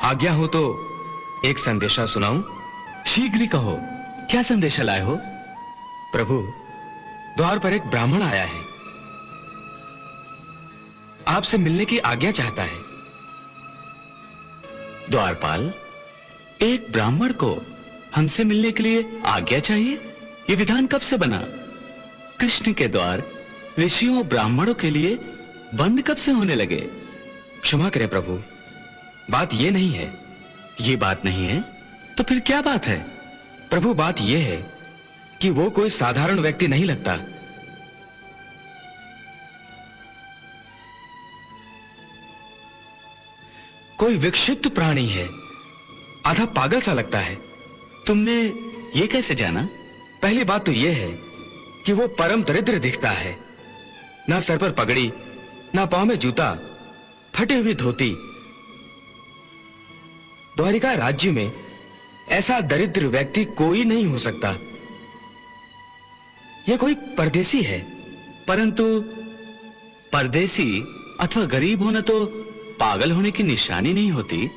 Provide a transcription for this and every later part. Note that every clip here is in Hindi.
आज्ञा हो तो एक संदेशा सुनाऊं? शीघ्र ही कहो, क्या संदेशा लाए हो? प्रभु, द्वार पर एक ब्राह्मण आया है, आपसे मिलने की आज्ञा चाहता है। द्वारपाल, एक ब्राह्मण को हमसे मिलने के लिए आज्ञा चाहिए? ये विधान कब से बना? कृष्ण के द्वार ऋषियों ब्राह्मणों के लिए बंद कब से होने लगे? क्षमा करें प्रभु, बात यह नहीं है। ये बात नहीं है तो फिर क्या बात है? प्रभु, बात यह है कि वो कोई साधारण व्यक्ति नहीं लगता। कोई विक्षिप्त प्राणी है, आधा पागल सा लगता है। तुमने ये कैसे जाना? पहली बात तो यह है कि वो परम दरिद्र दिखता है। ना सर पर पगड़ी, ना पांव में जूता, फटी हुई धोती। द्वारिका राज्य में ऐसा दरिद्र व्यक्ति कोई नहीं हो सकता। यह कोई परदेसी है। परंतु परदेसी अथवा गरीब होना तो पागल होने की निशानी नहीं होती।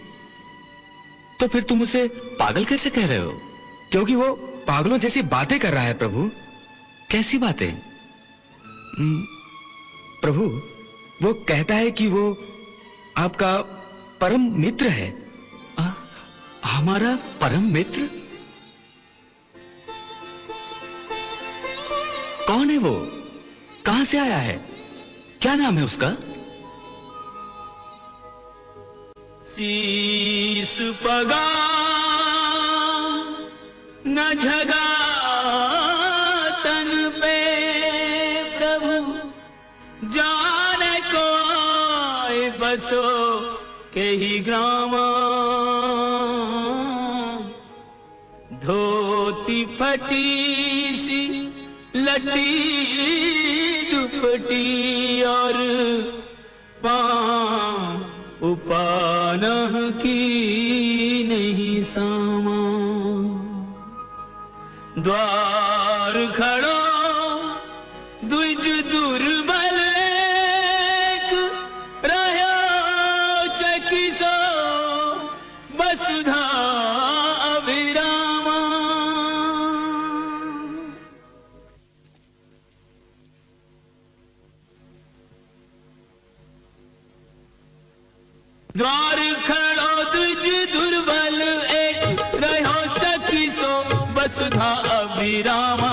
तो फिर तुम उसे पागल कैसे कह रहे हो? क्योंकि वो पागलों जैसी बातें कर रहा है प्रभु। कैसी बातें? प्रभु, वो कहता है कि वो आपका परम मित्र है। हमारा परम मित्र? कौन है वो? कहां से आया है? क्या नाम है उसका? शीस पगा न झगा तन पे प्रभु, जाने कोई बसो के ही ग्रामा। धोती फटी सी लटी दुपटी और पाँव उपानह की नहीं सामा। द्वार खड़ो द्विज दुर्बल एक, रह्यो चकिसो वसुधा अभिरामा। द्वार खड़ो द्विज दुर्बल एक, रह्यो चकिसो वसुधा अभिरामा।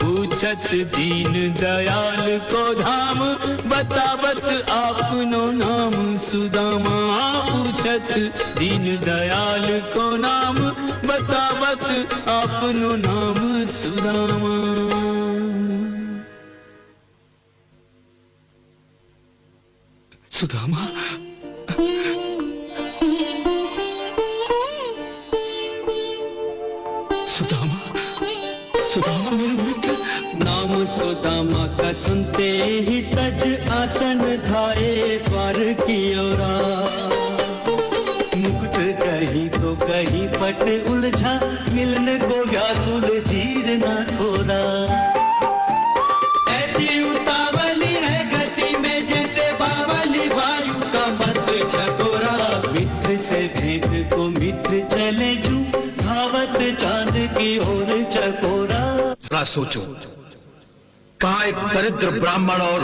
पूछत दीन दयाल को धाम, बतावत आपनो नाम सुदामा। पूछत दीन दयाल को नाम, बतावत आपनो नाम सुदामा। सुदामा? सुदामा, सुदामा मेरे मित्र। नाम सुदामा का सुनते ही तज आसन धाए द्वार की ओरा। मुकुट कहीं तो कहीं पट उलझा, मिलने को व्याकुल धीर न थोड़ा। ऐसी उतावली है गति में जैसे बावली वायु का मत झकोरा। मित्र से भेंट को मित्र चले जू, धावत चांद की ओर चकोरा। जरा सोचो, कहा एक दरिद्र ब्राह्मण और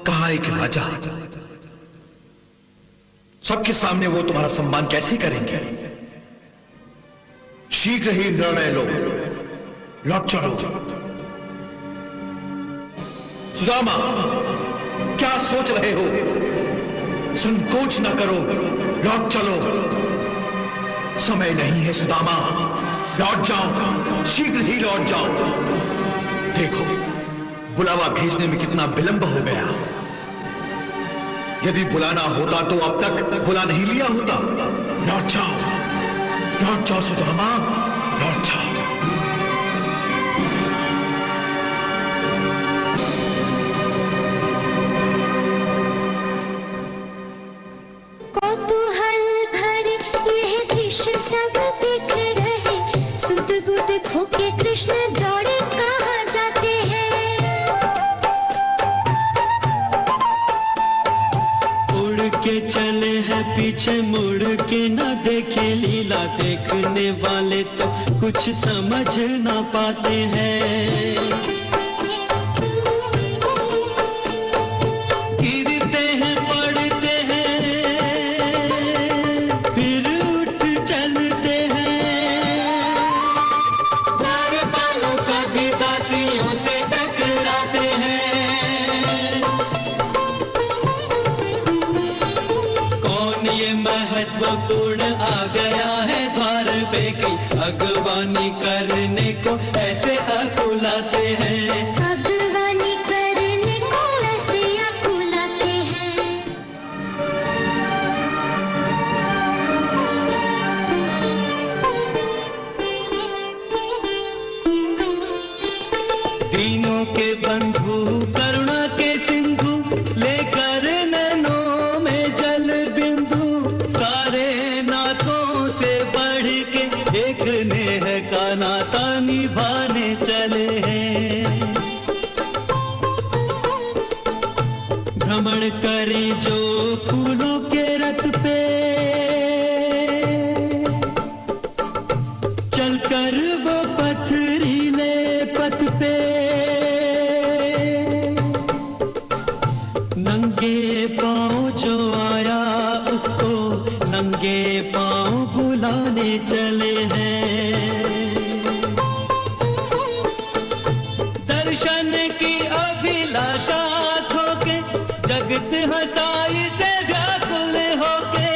कहा एक राजा। सबके सामने वो तुम्हारा सम्मान कैसे करेंगे? शीघ्र ही निर्णय लो, लौट चलो। सुदामा, क्या सोच रहे हो? संकोच न करो, लौट चलो। समय नहीं है सुदामा, लौट जाओ, शीघ्र ही लौट जाओ। देखो, बुलावा भेजने में कितना विलंब हो गया। यदि बुलाना होता तो अब तक बुला नहीं लिया होता। लौट जाओ सुदामा, लौट जाओ। कौतूहल भरे यह दृश्य सब दिख रहे, सुध बुध खो के कृष्ण दौड़े कहाँ जाते हैं। उड़ के चले हैं पीछे पीछे मुड़ के न देखे लीला, देखने वाले तो कुछ समझ ना पाते हैं। गिरते हैं पड़ते हैं फिर उठ चलते हैं, द्वार पालों कभी दासियों से टकराते हैं। कौन ये महत्वपूर्ण आ गया है द्वार पे की, अगवानी करने को ऐसे अकुलाते हैं। अगवानी करने को ऐसे अकुलाते हैं। दीनों के बंधु करुणा के सिंधु, लेकर नैनों में जल बिंदु, सारे नातों से बढ़ के एक नेह का नाता निभाने चले हैं। भ्रमण करें जो फूलों के रथ पे, चलकर वो पथरीले पथ पे, नंगे पाँव जो आया उसको नंगे पाँव बुलाने चले हैं। दर्शन की अभिलाषा खो के, जगत हंसाई से व्याकुल होके,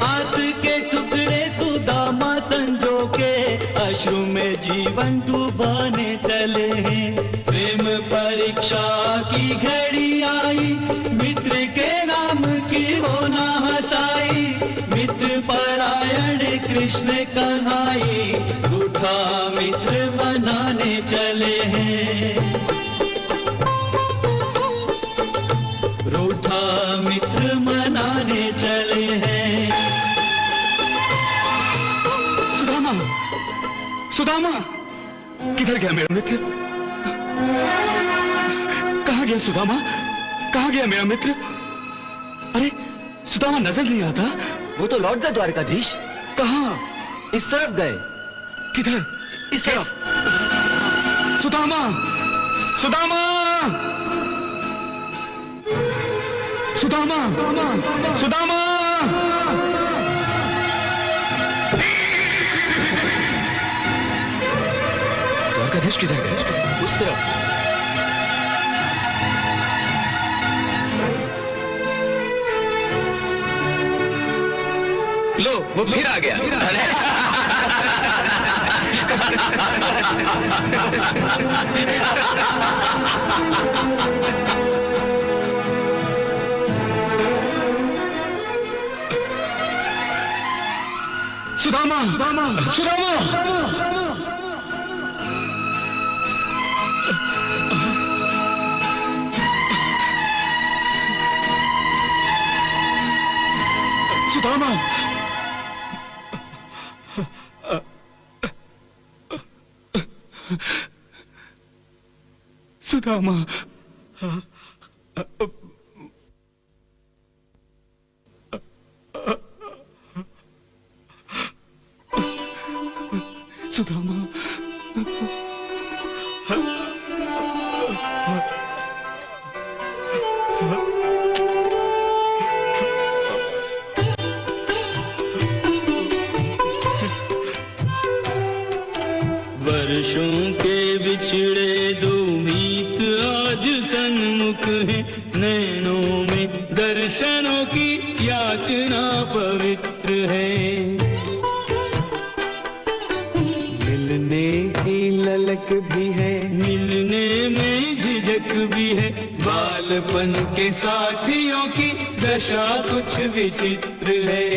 आस के टुकड़े सुदामा संजो के, अश्रु में जीवन डुबाने चले हैं। प्रेम परीक्षा की घड़ी आई, मित्र के नाम की होना हंसाई, मित्र परायण कृष्ण कन्हाई, रूठा मित्र मनाने चले हैं। रूठा मित्र मनाने चले हैं। सुदामा, सुदामा, किधर गया मेरा मित्र? कहाँ गया सुदामा? कहाँ गया मेरा मित्र? अरे सुदामा नजर नहीं आता। वो तो लौट गए द्वारकाधीश। कहाँ? इस तरफ गए। किधर? इस तरफ। सुदामा, सुदामा, सुदामा, सुदामा। द्वारकाधीश किधर गए? उस तरफ। लो वो फिर आ गया। सुदामा, सुदामा, सुदामा। सुदामा, सुदामा, सुदामा, वर्षों के बिछड़े दो मीत आज सन्मुख है, नैनों में दर्शनों की याचना पवित्र है। मिलने की ललक भी है, मिलने में झिझक भी है, बालपन के साथियों की दशा कुछ विचित्र है।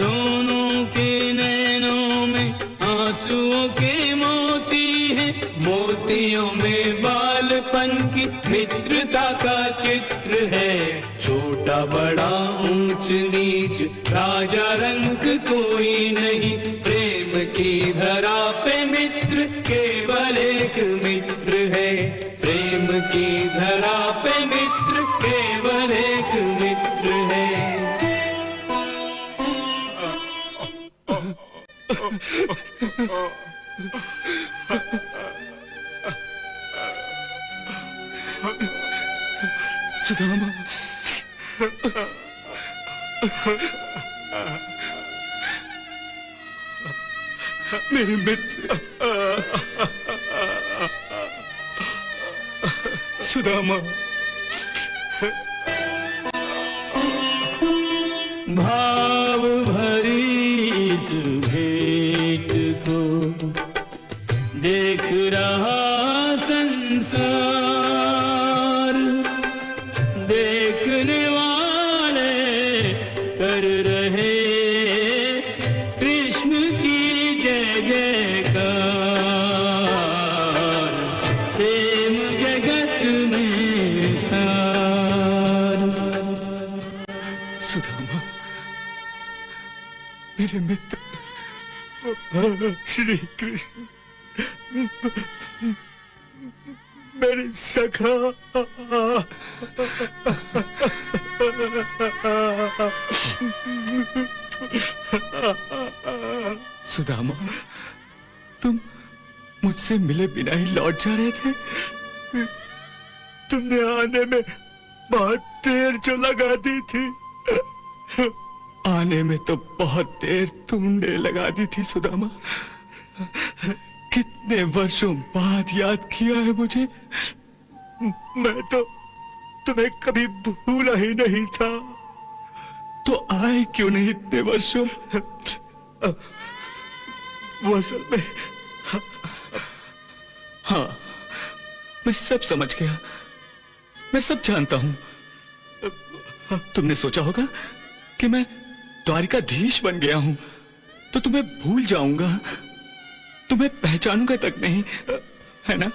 दोनों के नैनों में आंसुओं के मोती हैं, मोतियों में बालपन की मित्रता का चित्र है। छोटा बड़ा ऊंच नीच राजा रंग कोई नहीं, प्रेम की धरा पे मित्र केवल एक मित्र है। प्रेम की धरा पे मित्र केवल एक मित्र सुदामा, मेरे मित्र सुदामा, भाव भरी इस भेंट को देख रहा संसार, देखने वाले कर रहे कृष्ण की जय जयकार। प्रेम जगत में सार। सुदामा, मेरे मित्र श्री कृष्ण, मेरे सखा, सुदामा, तुम मुझसे मिले बिना ही लौट जा रहे थे। तुमने आने में बहुत देर जो लगा दी थी। आने में तो बहुत देर तुमने लगा दी थी सुदामा। कितने वर्षों बाद याद किया है मुझे। मैं तो तुम्हें कभी भूला ही नहीं था। तो आए क्यों नहीं इतने वर्षों? वो असल में हाँ, मैं सब समझ गया, मैं सब जानता हूं। तुमने सोचा होगा कि मैं द्वारिकाधीश बन गया हूं तो तुम्हें भूल जाऊंगा, तुम्हें पहचानूंगा तक नहीं, है ना?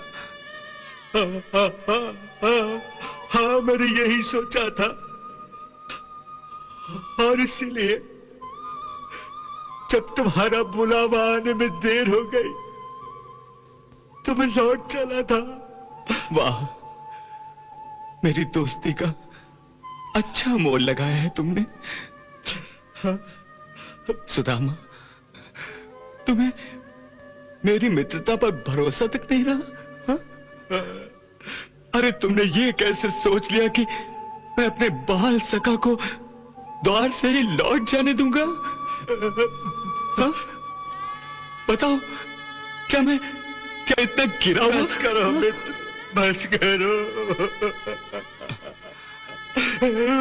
हाँ, मैंने यही सोचा था और इसीलिए जब तुम्हारा बुलावा आने में देर हो गई तो मैं लौट चला था। वाह, मेरी दोस्ती का अच्छा मोल लगाया है तुमने। सुदामा, तुम्हें मेरी मित्रता पर भरोसा तक नहीं रहा? हा? अरे तुमने ये कैसे सोच लिया कि मैं अपने बाल सखा को द्वार से ही लौट जाने दूंगा? हा? बताओ, क्या इतना गिरा हुआ? बस करो मित्र, बस करो।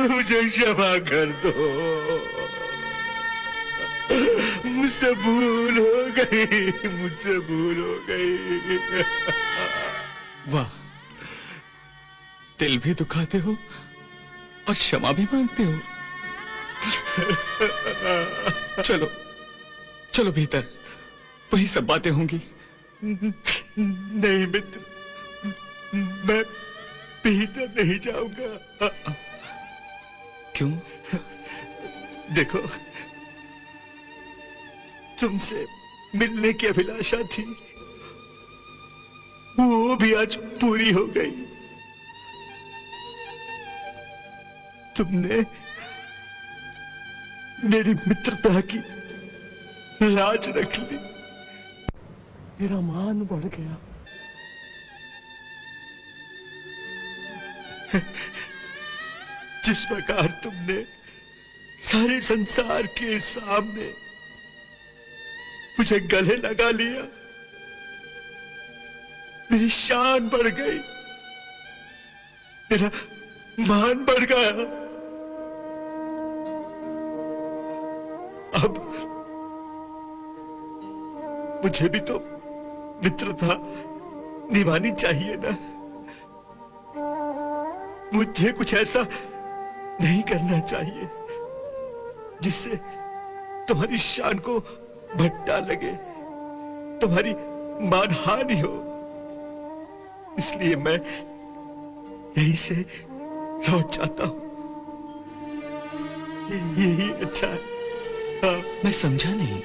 मुझे क्षमा कर दो, मुझसे भूल हो गई, मुझसे भूल हो गई। वाह, दिल भी दुखाते हो और क्षमा भी मांगते हो। चलो चलो भीतर, वही सब बातें होंगी। नहीं मित्र, मैं भीतर नहीं जाऊंगा। क्यों? देखो, तुमसे मिलने की अभिलाषा थी, वो भी आज पूरी हो गई। तुमने मेरी मित्रता की लाज रख ली, मेरा मान बढ़ गया। जिस प्रकार तुमने सारे संसार के सामने मुझे गले लगा लिया, मेरी शान बढ़ गई, मेरा मान बढ़ गया। अब मुझे भी तो मित्रता निभानी चाहिए ना। मुझे कुछ ऐसा नहीं करना चाहिए जिससे तुम्हारी शान को भट्टा लगे, तुम्हारी मानहानि हो। इसलिए मैं यहीं से लौट जाता हूं। यही अच्छा है। हाँ। मैं समझा नहीं,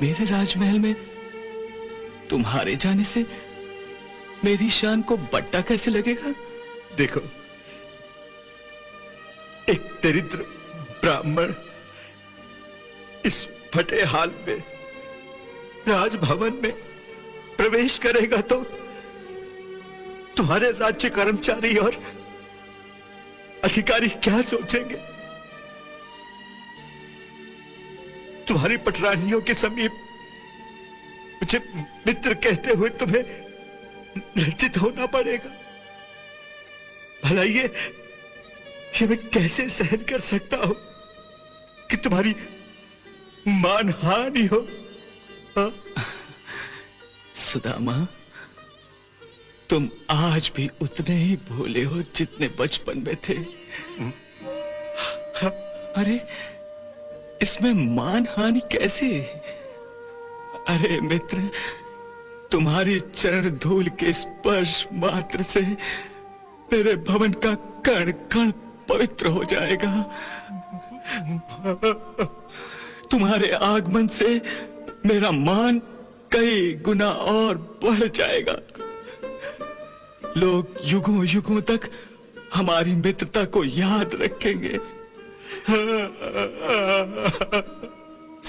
मेरे राजमहल में तुम्हारे जाने से मेरी शान को बट्टा कैसे लगेगा? देखो, एक दरिद्र ब्राह्मण इस फटे हाल में राजभवन में प्रवेश करेगा तो तुम्हारे राज्य कर्मचारी और अधिकारी क्या सोचेंगे? तुम्हारी पटरानियों के समीप मुझे मित्र कहते हुए तुम्हें लज्जित होना पड़ेगा। भला ये मैं कैसे सहन कर सकता हूं कि तुम्हारी मानहानि हो? हाँ? सुदामा, तुम आज भी उतने ही भोले हो जितने बचपन में थे। अरे, इसमें मानहानि कैसे? अरे मित्र, तुम्हारी चरण धूल के स्पर्श मात्र से मेरे भवन का कण कण पवित्र हो जाएगा। तुम्हारे आगमन से मेरा मान कई गुना और बढ़ जाएगा। लोग युगों युगों तक हमारी मित्रता को याद रखेंगे,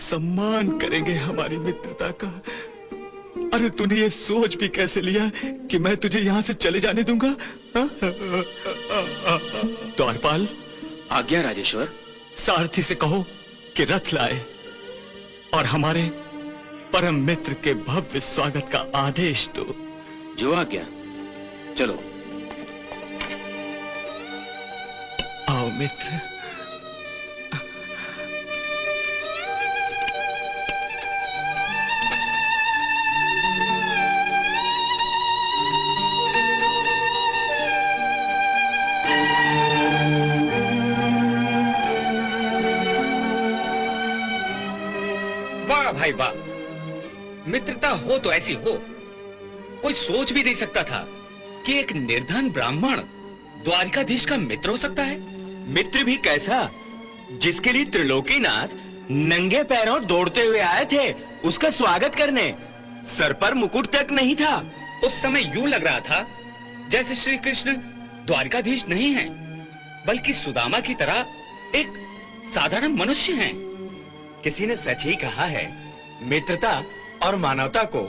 सम्मान करेंगे हमारी मित्रता का। अरे तूने ये सोच भी कैसे लिया कि मैं तुझे यहां से चले जाने दूंगा? हाँ? द्वारपाल, आज्ञा राजेश्वर। सारथी से कहो कि रथ लाए और हमारे परम मित्र के भव्य स्वागत का आदेश दो। जो आज्ञा। चलो। आओ मित्र। वाह भाई वाह, मित्रता हो तो ऐसी हो। कोई सोच भी नहीं सकता था कि एक निर्धन ब्राह्मण द्वारिकाधीश का मित्र हो सकता है। मित्र भी कैसा, जिसके लिए त्रिलोकीनाथ नंगे पैरों दौड़ते हुए आए थे उसका स्वागत करने। सर पर मुकुट तक नहीं था। उस समय यूं लग रहा था जैसे श्री कृष्ण द्वारिकाधीश नहीं हैं, बल्कि सुदामा की तरह एक साधारण मनुष्य हैं। किसी ने सच ही कहा है, मित्रता और मानवता को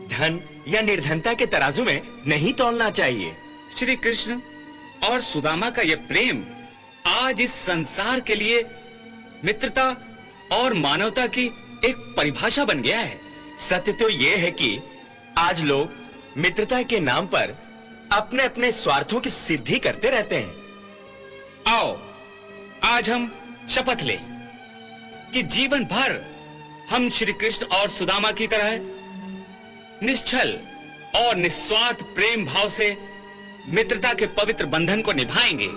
धन या निर्धनता के तराजू में नहीं तौलना चाहिए। श्री कृष्ण और सुदामा का यह प्रेम आज इस संसार के लिए मित्रता और मानवता की एक परिभाषा बन गया है। सत्य तो यह है कि आज लोग मित्रता के नाम पर अपने अपने स्वार्थों की सिद्धि करते रहते हैं। आओ आज हम शपथ लें कि जीवन भर हम श्री कृष्ण और सुदामा की तरह निश्चल और निस्वार्थ प्रेम भाव से मित्रता के पवित्र बंधन को निभाएंगे।